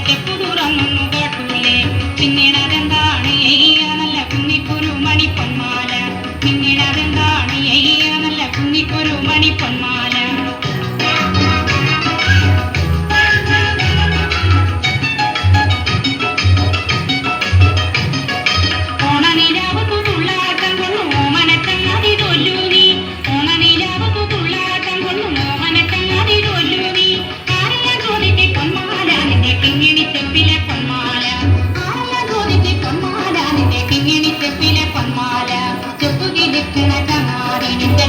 ചെപ്പു തുറന്നൊന്നു കേട്ടൂലേ പിന്നീട് അതെന്താണ് നല്ല കുന്നിക്കൊരു മണി പൊന്മാല പിന്നീട് അതെന്താണ് നല്ല കുന്നിക്കൊരു മണി പൊന്മാല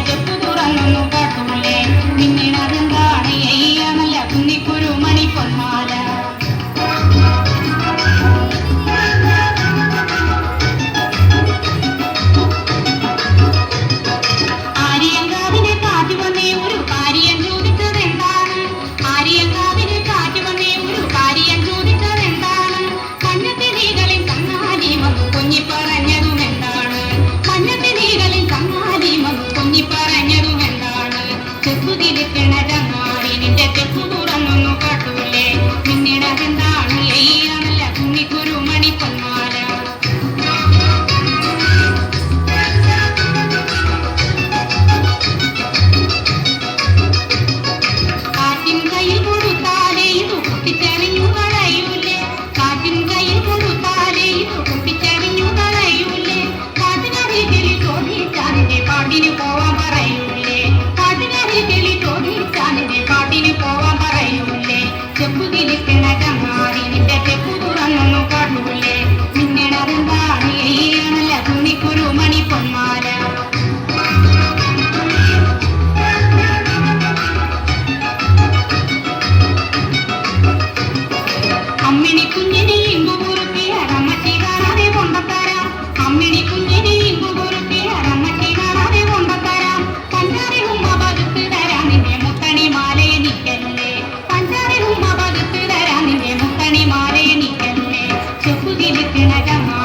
ചെപ്പു തുറന്നൊന്നു കേട്ടൂലേ പിന്നീട് അതെന്താണ് നല്ല കുന്നിക്കൊരു മണി പൊന്മാല ആര്യങ്കാവിനെ കാറ്റ് വന്നേ ഒരു കാര്യം ചോദിച്ചതെന്താണ് ആര്യങ്കാവിനെ കാറ്റ് വന്നേ ഒരു കാര്യം ചോദിച്ചതെന്താണ് മഞ്ഞത്തിരികളിൽ കണ്ണാടി വന്നു കുഞ്ഞി പറഞ്ഞതും എന്താണ് മഞ്ഞത്തിരികളിൽ കണ്ണാടി വന്നു കുഞ്ഞി പറഞ്ഞതും എന്താണ് ചെപ്പു കിടക്കണ ചങ്ങാടി നിന്റെ ചെപ്പു തുറന്നൊന്നു കേട്ടൂലേ പിന്നീട് അതെന്താണ് നല്ല കുന്നിക്കൊരു മണി പൊന്മാല കാറ്റിൻ കയ്യിൽ കൊടുത്താലേ ഇത് പൊട്ടിച്ചെറിഞ്ഞു കളയൂലേ കാറ്റിൻ കയ്യിൽ കൊടുത്താലേ ഇത് പൊട്ടിച്ചെറിഞ്ഞു കളയൂലേ കാട്ടിനറിയിട്ടിൽ ചോദിച്ചാനിന്റെ പാട്ടിന് പോവാൻ പറയൂലേ കാട്ടിനറിയിട്ടിൽ ചോദിച്ചാനിന്റെ പാട്ടിന് പോവാൻ പറയൂലേ ചെപ്പു കിളിക്കണ ചങ്ങാടി നിന്റെ ചെപ്പു തുറന്നൊന്നു കാട്ടൂലേ പിന്നീട് അതെന്താണ് നല്ല കുന്നിക്കൊരു മണി പൊന്മാല അമ്മിണി കുഞ്ഞിനെ ഇമ്പു കുറുക്കി അരമ്മച്ചി കാണാതെ കൊണ്ടത്തരാം അമ്മിണി കുഞ്ഞിനെ ഇമ്പു കുറുക്കി അരമ്മച്ചി കാണാതെ കൊണ്ടത്തരാം പഞ്ചാരി ഉമ്മ പകുത്ത് തരാം നിന്റെ മുത്തണി മാലയെ നിക്കല്ലേ പഞ്ചാരി ഉമ്മ പകുത്ത് തരാം നിന്റെ മുത്തണി മാലയെ നിക്കല്ലേ ചെപ്പു കിളിക്കണ ചങ്ങാടി